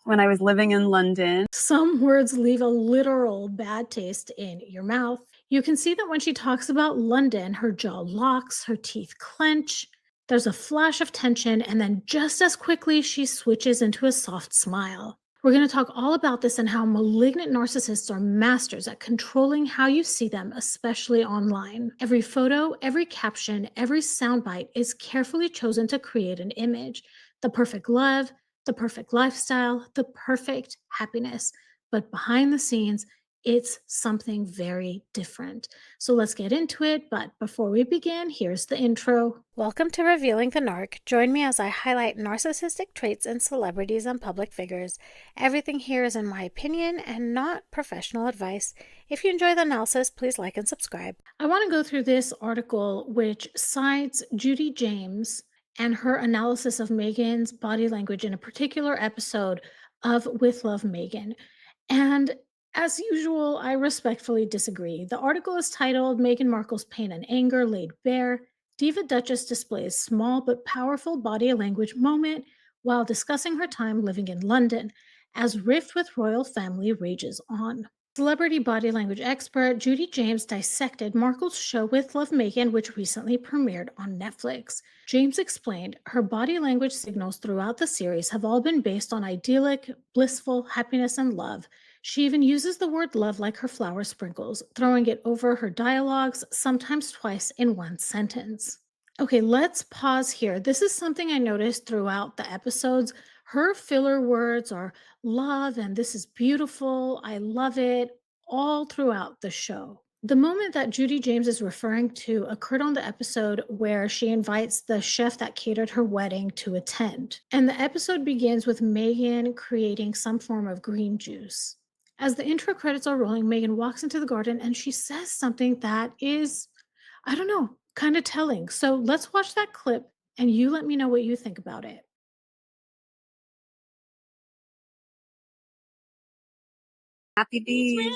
when I was living in London. Some words leave a literal bad taste in your mouth. You can see that when she talks about London, her jaw locks, her teeth clench. There's a flash of tension, and then just as quickly, she switches into a soft smile. We're going to talk all about this and how malignant narcissists are masters at controlling how you see them, especially online. Every photo, every caption, every soundbite is carefully chosen to create an image: the perfect love, the perfect lifestyle, the perfect happiness. But behind the scenes, it's something very different. So let's get into it. But before we begin, here's the intro. Welcome to Revealing the Narc. Join me as I highlight narcissistic traits in celebrities and public figures. Everything here is in my opinion and not professional advice. If you enjoy the analysis, please like and subscribe. I want to go through this article, which cites Judy James and her analysis of Meghan's body language in a particular episode of With Love, Meghan. And as usual, I respectfully disagree. The article is titled Meghan Markle's Pain and Anger Laid Bare. Diva Duchess displays small but powerful body language moment while discussing her time living in London as rift with royal family rages on. Celebrity body language expert Judy James dissected Markle's show With Love, Meghan, which recently premiered on Netflix. James explained her body language signals throughout the series have all been based on idyllic, blissful happiness and love. She even uses the word love like her flower sprinkles, throwing it over her dialogues, sometimes twice in one sentence. Okay, let's pause here. This is something I noticed throughout the episodes. Her filler words are love and this is beautiful, I love it, all throughout the show. The moment that Judy James is referring to occurred on the episode where she invites the chef that catered her wedding to attend. And the episode begins with Meghan creating some form of green juice. As the intro credits are rolling, Meghan walks into the garden and she says something that is, I don't know, kind of telling. So let's watch that clip and you let me know what you think about it. Happy bees.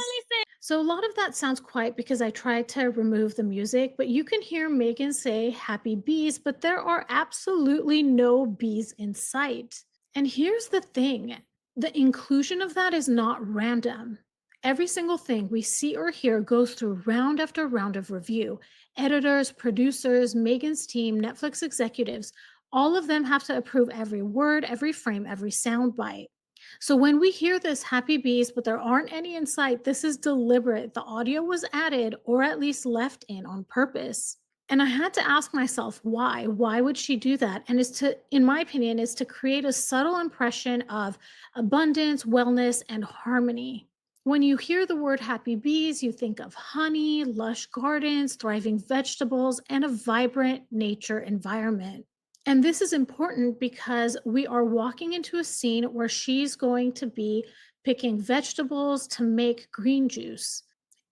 So a lot of that sounds quiet because I tried to remove the music, but you can hear Megan say happy bees, but there are absolutely no bees in sight. And here's the thing, the inclusion of that is not random. Every single thing we see or hear goes through round after round of review. Editors, producers, Megan's team, Netflix executives, all of them have to approve every word, every frame, every sound bite. So when we hear this happy bees, but there aren't any in sight, this is deliberate. The audio was added or at least left in on purpose. And I had to ask myself why? Why would she do that? And is to, in my opinion, is to create a subtle impression of abundance, wellness, and harmony. When you hear the word happy bees, you think of honey, lush gardens, thriving vegetables, and a vibrant nature environment. And this is important because we are walking into a scene where she's going to be picking vegetables to make green juice.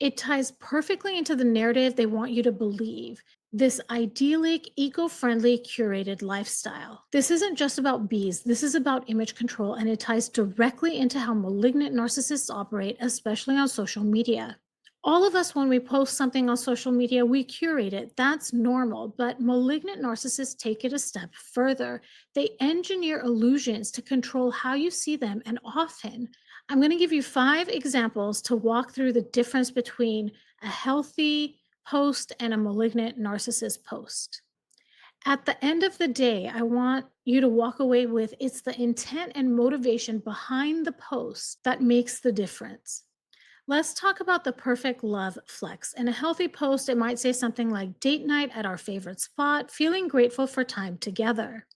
It ties perfectly into the narrative they want you to believe, this idyllic, eco friendly, curated lifestyle. This isn't just about bees, this is about image control, and it ties directly into how malignant narcissists operate, especially on social media. All of us, when we post something on social media, we curate it. That's normal. But malignant narcissists take it a step further. They engineer illusions to control how you see them. And often, I'm going to give you 5 examples to walk through the difference between a healthy post and a malignant narcissist post. At the end of the day, I want you to walk away with it's the intent and motivation behind the post that makes the difference. Let's talk about the perfect love flex. In a healthy post, it might say something like date night at our favorite spot, feeling grateful for time together.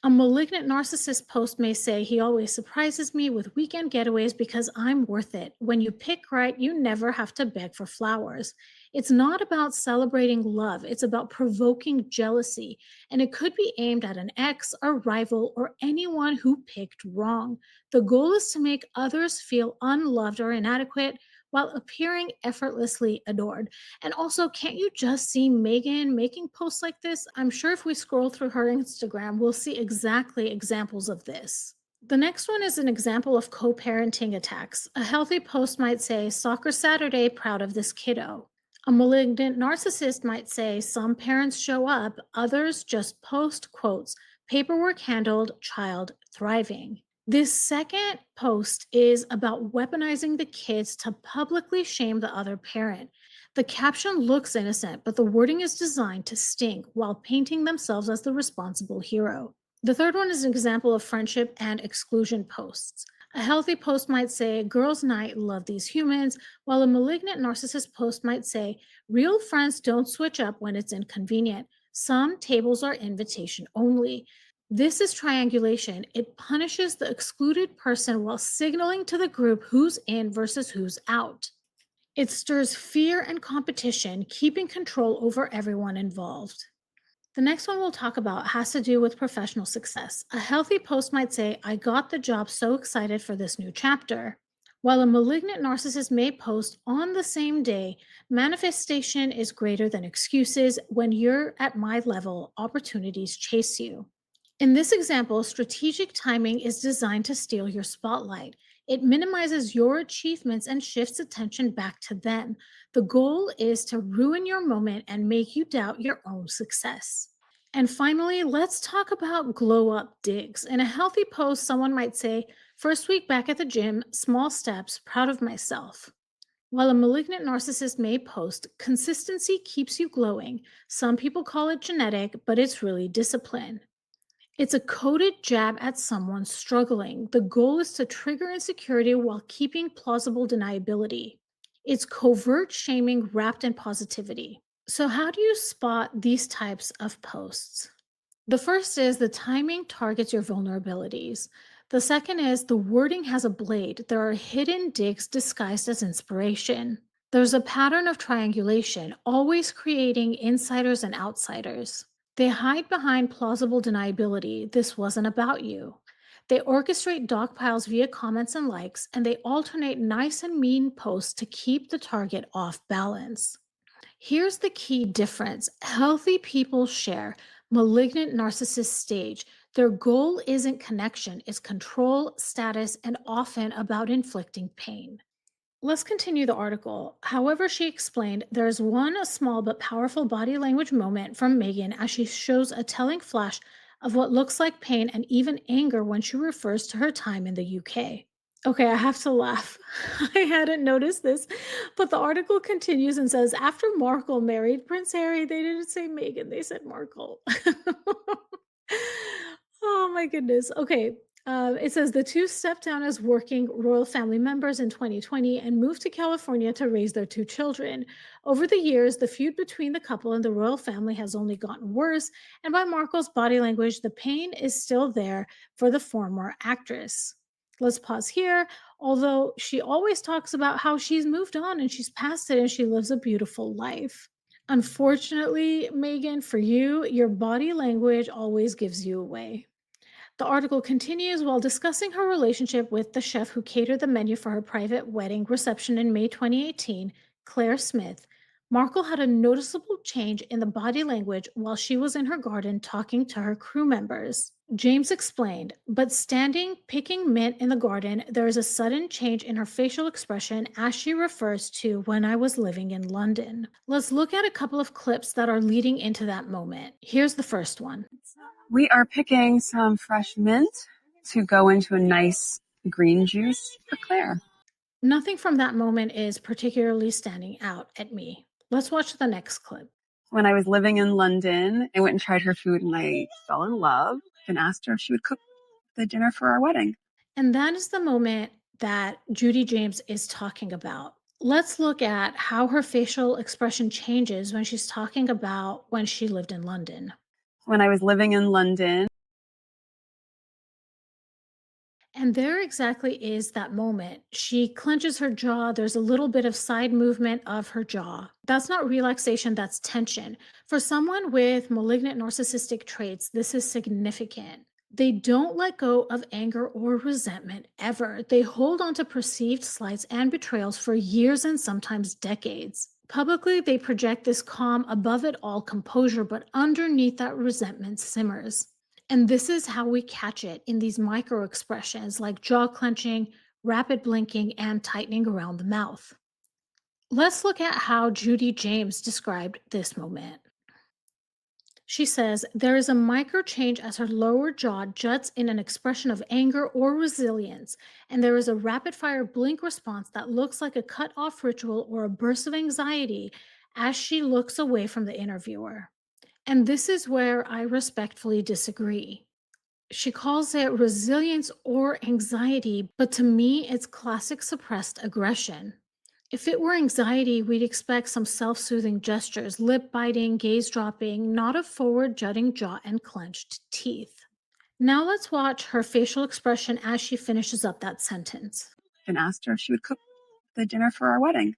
A malignant narcissist post may say, he always surprises me with weekend getaways because I'm worth it. When you pick right, you never have to beg for flowers. It's not about celebrating love, it's about provoking jealousy. And it could be aimed at an ex, a rival, or anyone who picked wrong. The goal is to make others feel unloved or inadequate while appearing effortlessly adored. And also, can't you just see Meghan making posts like this? I'm sure if we scroll through her Instagram, we'll see exactly examples of this. The next one is an example of co parenting attacks. A healthy post might say, Soccer Saturday, proud of this kiddo. A malignant narcissist might say, some parents show up, others just post quotes, paperwork handled, child thriving. This second post is about weaponizing the kids to publicly shame the other parent. The caption looks innocent, but the wording is designed to sting while painting themselves as the responsible hero. The third one is an example of friendship and exclusion posts. A healthy post might say, Girls' Night, love these humans, while a malignant narcissist post might say, Real friends don't switch up when it's inconvenient. Some tables are invitation only. This is triangulation. It punishes the excluded person while signaling to the group who's in versus who's out. It stirs fear and competition, keeping control over everyone involved. The next one we'll talk about has to do with professional success. A healthy post might say, I got the job, so excited for this new chapter. While a malignant narcissist may post on the same day, manifestation is greater than excuses. When you're at my level, opportunities chase you. In this example, strategic timing is designed to steal your spotlight. It minimizes your achievements and shifts attention back to them. The goal is to ruin your moment and make you doubt your own success. And finally, let's talk about glow up digs. In a healthy post, someone might say, First week back at the gym, small steps, proud of myself. While a malignant narcissist may post, consistency keeps you glowing. Some people call it genetic, but it's really discipline. It's a coded jab at someone struggling. The goal is to trigger insecurity while keeping plausible deniability. It's covert shaming wrapped in positivity. So, how do you spot these types of posts? The first is the timing targets your vulnerabilities. The second is the wording has a blade. There are hidden digs disguised as inspiration. There's a pattern of triangulation, always creating insiders and outsiders. They hide behind plausible deniability. This wasn't about you. They orchestrate dog piles via comments and likes, and they alternate nice and mean posts to keep the target off balance. Here's the key difference healthy people share, malignant narcissists stage. Their goal isn't connection, it's control, status, and often about inflicting pain. Let's continue the article. However, she explained there's one small but powerful body language moment from Megan as she shows a telling flash of what looks like pain and even anger when she refers to her time in the UK. Okay, I have to laugh. I hadn't noticed this, but the article continues and says after Markle married Prince Harry, they didn't say Meghan, they said Markle. Oh my goodness. Okay. It says the two stepped down as working royal family members in 2020 and moved to California to raise their two children. Over the years, the feud between the couple and the royal family has only gotten worse, and by Markle's body language, the pain is still there for the former actress. Let's pause here. Although she always talks about how she's moved on and she's past it and she lives a beautiful life. Unfortunately, Megan, for you, your body language always gives you away. The article continues while discussing her relationship with the chef who catered the menu for her private wedding reception in May 2018, Claire Smith. Markle had a noticeable change in the body language while she was in her garden talking to her crew members. James explained, but standing picking mint in the garden, there is a sudden change in her facial expression as she refers to when I was living in London. Let's look at a couple of clips that are leading into that moment. Here's the first one. We are picking some fresh mint to go into a nice green juice for Claire. Nothing from that moment is particularly standing out at me. Let's watch the next clip. When I was living in London, I went and tried her food and I fell in love and asked her if she would cook the dinner for our wedding. And that is the moment that Judy James is talking about. Let's look at how her facial expression changes when she's talking about when she lived in London. When I was living in London, And there exactly is that moment. She clenches her jaw. There's a little bit of side movement of her jaw. That's not relaxation, that's tension. For someone with malignant narcissistic traits, this is significant. They don't let go of anger or resentment ever. They hold on to perceived slights and betrayals for years and sometimes decades. Publicly, they project this calm, above it all composure, but underneath that resentment simmers. And this is how we catch it in these micro expressions like jaw clenching, rapid blinking, and tightening around the mouth. Let's look at how Judy James described this moment. She says there is a micro change as her lower jaw juts in an expression of anger or resilience, and there is a rapid fire blink response that looks like a cut off ritual or a burst of anxiety as she looks away from the interviewer. And this is where I respectfully disagree. She calls it resilience or anxiety, but to me, it's classic suppressed aggression. If it were anxiety, we'd expect some self soothing gestures, lip biting, gaze dropping, not a forward jutting jaw and clenched teeth. Now let's watch her facial expression as she finishes up that sentence. And asked her if she would cook the dinner for our wedding.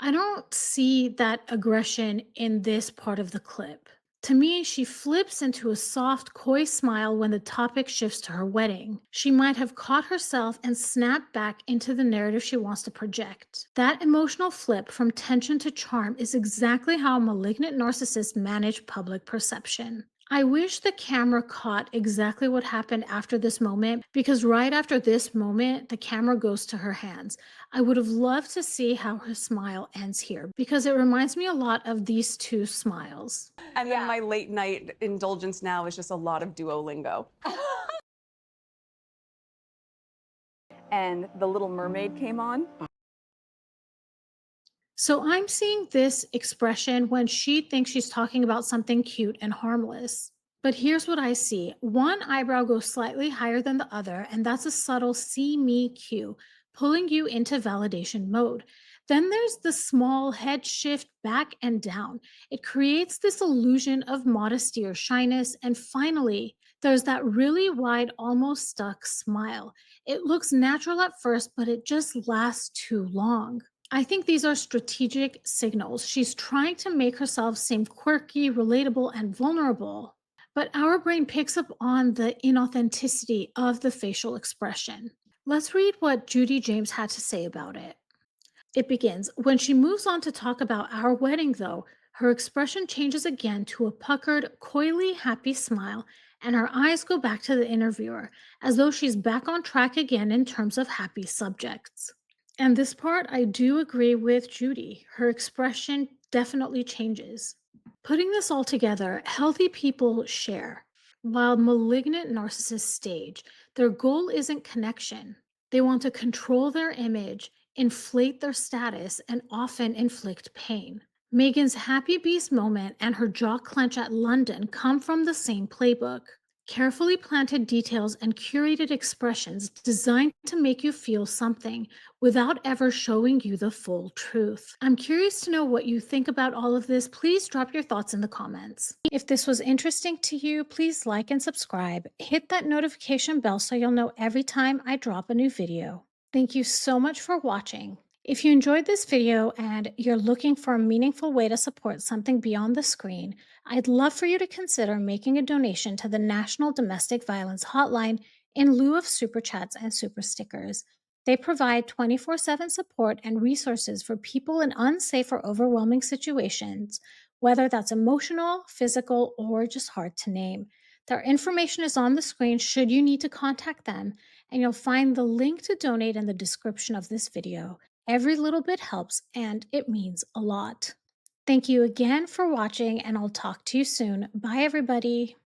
I don't see that aggression in this part of the clip. To me, she flips into a soft, coy smile when the topic shifts to her wedding. She might have caught herself and snapped back into the narrative she wants to project. That emotional flip from tension to charm is exactly how malignant narcissists manage public perception. I wish the camera caught exactly what happened after this moment because right after this moment, the camera goes to her hands. I would have loved to see how her smile ends here because it reminds me a lot of these two smiles. And then my late night indulgence now is just a lot of Duolingo. And The Little Mermaid came on. So I'm seeing this expression when she thinks she's talking about something cute and harmless. But here's what I see: one eyebrow goes slightly higher than the other, and that's a subtle see me cue, pulling you into validation mode. Then there's the small head shift back and down. It creates this illusion of modesty or shyness. And finally, there's that really wide, almost stuck smile. It looks natural at first, but it just lasts too long. I think these are strategic signals. She's trying to make herself seem quirky, relatable, and vulnerable. But our brain picks up on the inauthenticity of the facial expression. Let's read what Judy James had to say about it. It begins: when she moves on to talk about our wedding, though, her expression changes again to a puckered, coyly happy smile, and her eyes go back to the interviewer, as though she's back on track again in terms of happy subjects. And this part, I do agree with Judy. Her expression definitely changes. Putting this all together, healthy people share, while malignant narcissists stage. Their goal isn't connection. They want to control their image, inflate their status, and often inflict pain. Megan's happy beast moment and her jaw clench at London come from the same playbook. Carefully planted details and curated expressions designed to make you feel something without ever showing you the full truth. I'm curious to know what you think about all of this. Please drop your thoughts in the comments. If this was interesting to you, please like and subscribe. Hit that notification bell so you'll know every time I drop a new video. Thank you so much for watching. If you enjoyed this video and you're looking for a meaningful way to support something beyond the screen, I'd love for you to consider making a donation to the National Domestic Violence Hotline in lieu of super chats and super stickers. They provide 24/7 support and resources for people in unsafe or overwhelming situations, whether that's emotional, physical, or just hard to name. Their information is on the screen should you need to contact them, and you'll find the link to donate in the description of this video. Every little bit helps, and it means a lot. Thank you again for watching, and I'll talk to you soon. Bye, everybody.